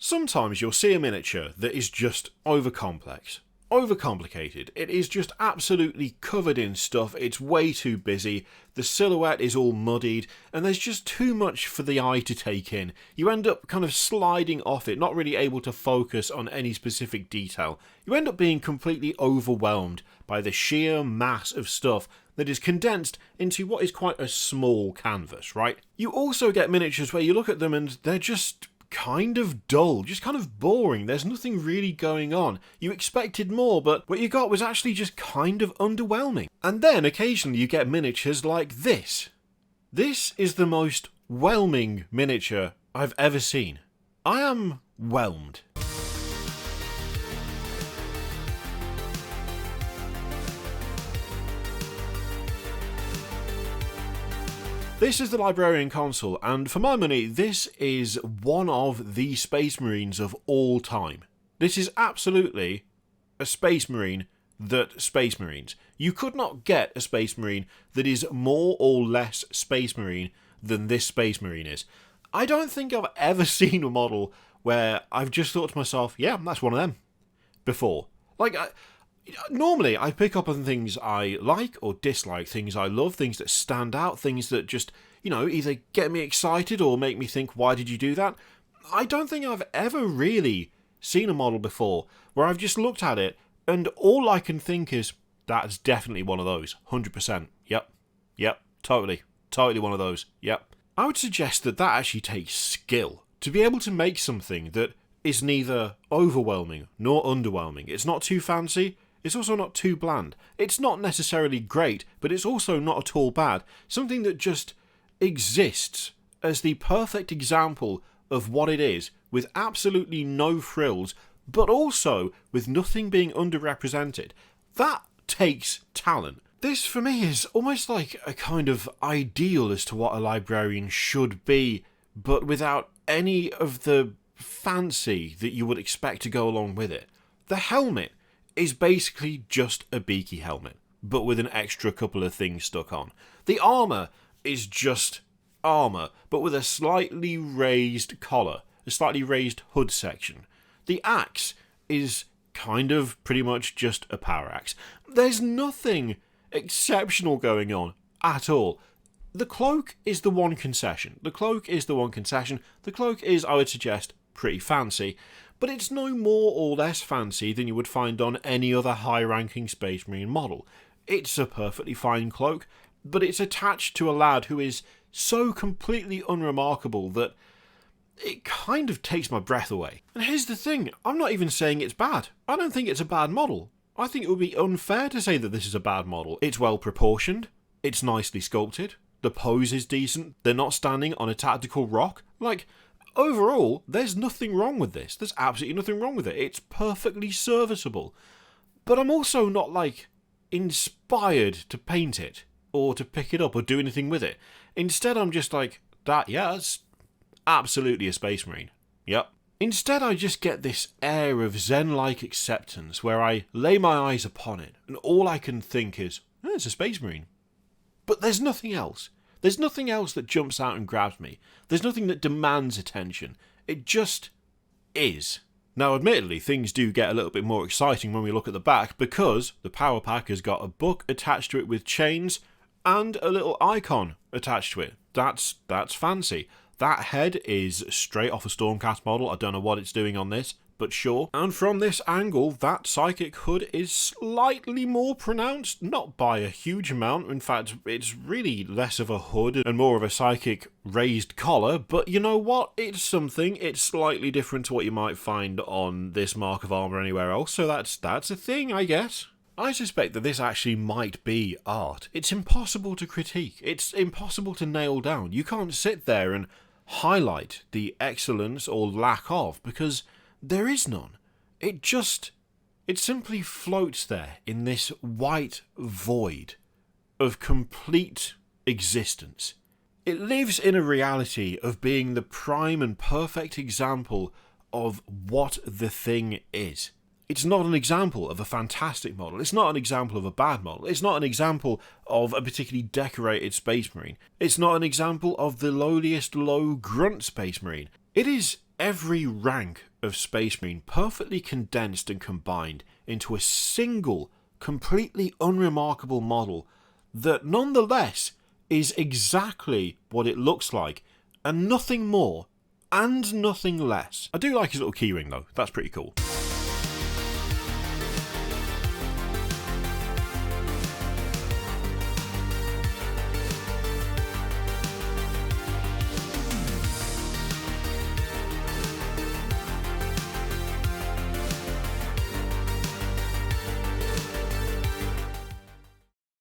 Sometimes you'll see a miniature that is just overcomplex, overcomplicated. It is just absolutely covered in stuff, it's way too busy, the silhouette is all muddied, and there's just too much for the eye to take in. You end up kind of sliding off it, not really able to focus on any specific detail. You end up being completely overwhelmed by the sheer mass of stuff that is condensed into what is quite a small canvas, right? You also get miniatures where you look at them and they're just kind of dull, just kind of boring. There's nothing really going on. You expected more, but what you got was actually just kind of underwhelming. And then occasionally you get miniatures like this. This is the most whelming miniature I've ever seen. I am whelmed. This is the Librarian Consul, and for my money, this is one of the Space Marines of all time. This is absolutely a Space Marine that Space Marines. You could not get a Space Marine that is more or less Space Marine than this Space Marine is. I don't think I've ever seen a model where I've just thought to myself, yeah, that's one of them, before. Normally, I pick up on things I like or dislike, things I love, things that stand out, things that just, either get me excited or make me think, why did you do that? I don't think I've ever really seen a model before where I've just looked at it and all I can think is, that's definitely one of those. 100%. Yep. Totally one of those. Yep. I would suggest that actually takes skill to be able to make something that is neither overwhelming nor underwhelming. It's not too fancy. It's also not too bland. It's not necessarily great, but it's also not at all bad. Something that just exists as the perfect example of what it is, with absolutely no frills, but also with nothing being underrepresented. That takes talent. This, for me, is almost like a kind of ideal as to what a librarian should be, but without any of the fancy that you would expect to go along with it. The helmet is basically just a beaky helmet, but with an extra couple of things stuck on. The armour is just armour, but with a slightly raised collar, a slightly raised hood section. The axe is kind of pretty much just a power axe. There's nothing exceptional going on at all. The cloak is the one concession. The cloak is, I would suggest, pretty fancy, but it's no more or less fancy than you would find on any other high-ranking Space Marine model. It's a perfectly fine cloak, but it's attached to a lad who is so completely unremarkable that it kind of takes my breath away. And here's the thing, I'm not even saying it's bad. I don't think it's a bad model. I think it would be unfair to say that this is a bad model. It's well proportioned, it's nicely sculpted, the pose is decent, they're not standing on a tactical rock. Overall, there's nothing wrong with this. There's absolutely nothing wrong with it. It's perfectly serviceable. But I'm also not, inspired to paint it, or to pick it up, or do anything with it. Instead, I'm just that's absolutely a Space Marine. Yep. Instead, I just get this air of zen-like acceptance, where I lay my eyes upon it, and all I can think is, it's a Space Marine. But there's nothing else. There's nothing else that jumps out and grabs me. There's nothing that demands attention. It just is. Now, admittedly, things do get a little bit more exciting when we look at the back, because the power pack has got a book attached to it with chains and a little icon attached to it. That's fancy. That head is straight off a Stormcast model. I don't know what it's doing on this, but sure. And from this angle, that psychic hood is slightly more pronounced, not by a huge amount. In fact, it's really less of a hood and more of a psychic raised collar, but you know what? It's something. It's slightly different to what you might find on this mark of armour anywhere else, so that's a thing, I guess. I suspect that this actually might be art. It's impossible to critique. It's impossible to nail down. You can't sit there and highlight the excellence or lack of, because there is none. It simply floats there in this white void of complete existence. It lives in a reality of being the prime and perfect example of what the thing is. It's not an example of a fantastic model. It's not an example of a bad model. It's not an example of a particularly decorated Space Marine. It's not an example of the lowliest low grunt Space Marine. It is every rank of Space Marine perfectly condensed and combined into a single, completely unremarkable model that nonetheless is exactly what it looks like, and nothing more and nothing less. I do like his little keyring though, that's pretty cool.